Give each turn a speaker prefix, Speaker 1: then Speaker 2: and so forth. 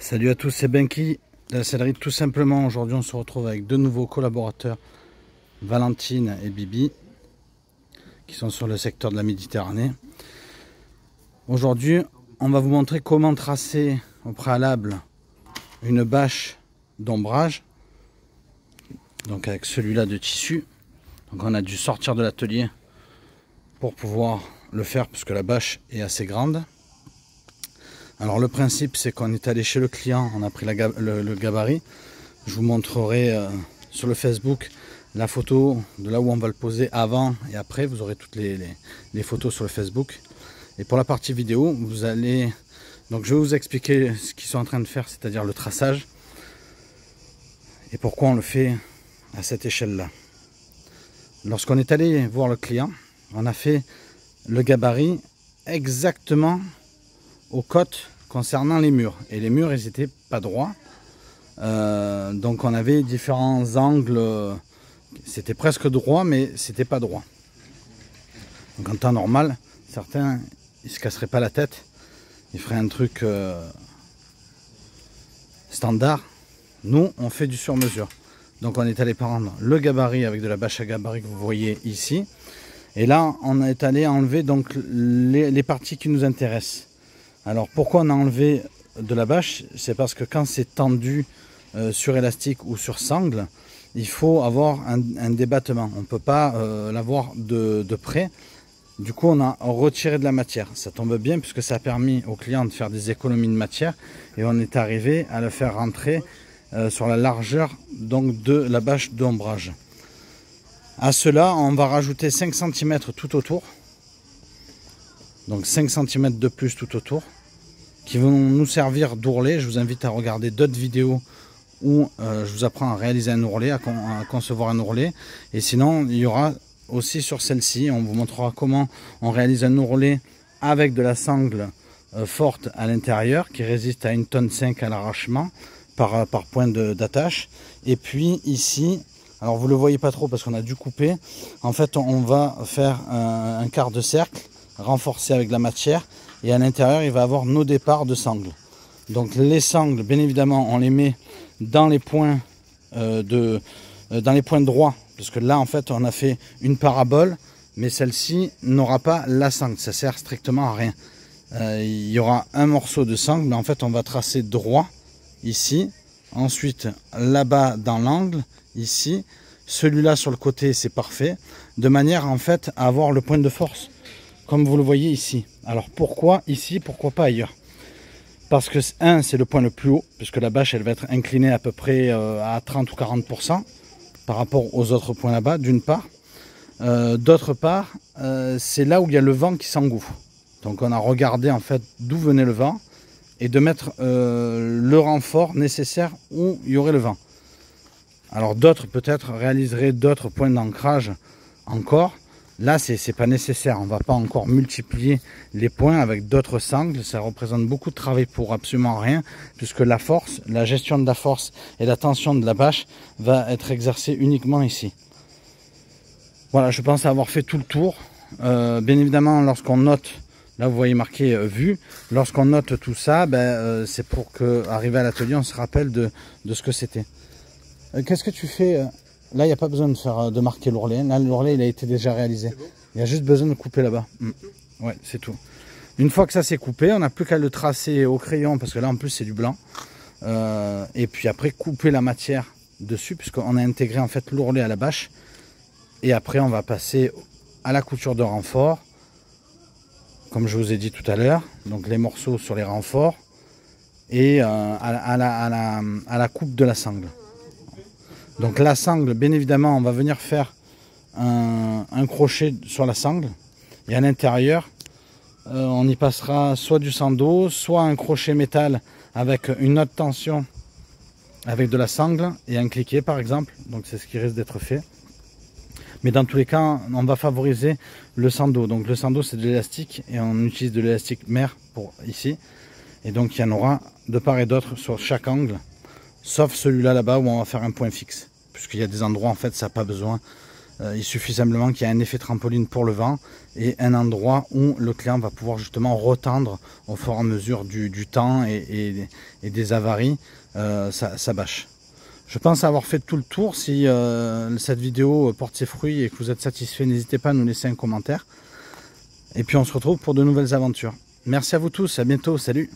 Speaker 1: Salut à tous, c'est Benki de la sellerie tout simplement. Aujourd'hui on se retrouve avec deux nouveaux collaborateurs, Valentine et Bibi, qui sont sur le secteur de la Méditerranée. Aujourd'hui on va vous montrer comment tracer au préalable une bâche d'ombrage, donc avec celui-là de tissu. Donc on a dû sortir de l'atelier pour pouvoir le faire parce que la bâche est assez grande. Alors le principe c'est qu'on est allé chez le client, on a pris le gabarit. Je vous montrerai sur le Facebook la photo de là où on va le poser avant et après. Vous aurez toutes les photos sur le Facebook. Et pour la partie vidéo, vous allez... Donc je vais vous expliquer ce qu'ils sont en train de faire, c'est-à-dire le traçage. Et pourquoi on le fait à cette échelle-là. Lorsqu'on est allé voir le client, on a fait le gabarit exactement aux côtes concernant les murs, et les murs ils n'étaient pas droits, donc on avait différents angles, c'était presque droit mais c'était pas droit. Donc en temps normal certains ils se casseraient pas la tête, ils feraient un truc standard. Nous on fait du sur mesure, donc on est allé prendre le gabarit avec de la bâche à gabarit que vous voyez ici, et là on est allé enlever donc les parties qui nous intéressent. Alors pourquoi on a enlevé de la bâche? C'est parce que quand c'est tendu sur élastique ou sur sangle, il faut avoir un débattement. On ne peut pas l'avoir de près. Du coup on a retiré de la matière. Ça tombe bien puisque ça a permis au client de faire des économies de matière. Et on est arrivé à le faire rentrer sur la largeur donc, de la bâche d'ombrage. À cela on va rajouter 5 cm tout autour. Donc 5 cm de plus tout autour, qui vont nous servir d'ourlet. Je vous invite à regarder d'autres vidéos où je vous apprends à réaliser un ourlet, à concevoir un ourlet. Et sinon, il y aura aussi sur celle-ci, on vous montrera comment on réalise un ourlet avec de la sangle forte à l'intérieur, qui résiste à 1,5 tonne à l'arrachement par point d'attache. Et puis ici, alors vous ne le voyez pas trop parce qu'on a dû couper, en fait on va faire un quart de cercle renforcé avec de la matière, et à l'intérieur il va avoir nos départs de sangles. Donc les sangles bien évidemment on les met dans les points droits, parce que là en fait on a fait une parabole, mais celle-ci n'aura pas la sangle, ça sert strictement à rien. Il y aura un morceau de sangle, mais en fait on va tracer droit ici, ensuite là-bas dans l'angle ici, celui-là sur le côté c'est parfait, de manière en fait à avoir le point de force comme vous le voyez ici. Alors pourquoi ici, pourquoi pas ailleurs? Parce que c'est le point le plus haut, puisque la bâche elle va être inclinée à peu près à 30 ou 40% par rapport aux autres points là-bas, d'une part. D'autre part, c'est là où il y a le vent qui s'engouffre. Donc on a regardé en fait d'où venait le vent, et de mettre le renfort nécessaire où il y aurait le vent. Alors d'autres peut-être réaliseraient d'autres points d'ancrage encore. Là, c'est pas nécessaire, on va pas encore multiplier les points avec d'autres sangles, ça représente beaucoup de travail pour absolument rien, puisque la force, la gestion de la force et la tension de la bâche va être exercée uniquement ici. Voilà, je pense avoir fait tout le tour. Bien évidemment, lorsqu'on note, là vous voyez marqué vue, lorsqu'on note tout ça, c'est pour qu'arrivé à l'atelier, on se rappelle de ce que c'était. Qu'est-ce que tu fais Là, il n'y a pas besoin de marquer l'ourlet. Là, l'ourlet, il a été déjà réalisé. Il y a juste besoin de couper là-bas. Ouais, c'est tout. Une fois que ça s'est coupé, on n'a plus qu'à le tracer au crayon, parce que là, en plus, c'est du blanc. Et puis après, couper la matière dessus, puisqu'on a intégré en fait l'ourlet à la bâche. Et après, on va passer à la couture de renfort, comme je vous ai dit tout à l'heure. Donc, les morceaux sur les renforts et à la coupe de la sangle. Donc la sangle, bien évidemment, on va venir faire un crochet sur la sangle. Et à l'intérieur, on y passera soit du sando, soit un crochet métal avec une haute tension avec de la sangle et un cliquet par exemple. Donc c'est ce qui risque d'être fait. Mais dans tous les cas, on va favoriser le sando. Donc le sando c'est de l'élastique et on utilise de l'élastique mer pour ici. Et donc il y en aura de part et d'autre sur chaque angle. Sauf celui-là là-bas où on va faire un point fixe. Puisqu'il y a des endroits en fait ça n'a pas besoin Il suffit simplement qu'il y ait un effet trampoline pour le vent et un endroit où le client va pouvoir justement retendre au fur et à mesure du temps et des avaries sa bâche. Je pense avoir fait tout le tour. Si cette vidéo porte ses fruits et que vous êtes satisfait, n'hésitez pas à nous laisser un commentaire. Et puis on se retrouve pour de nouvelles aventures. Merci à vous tous, à bientôt, salut!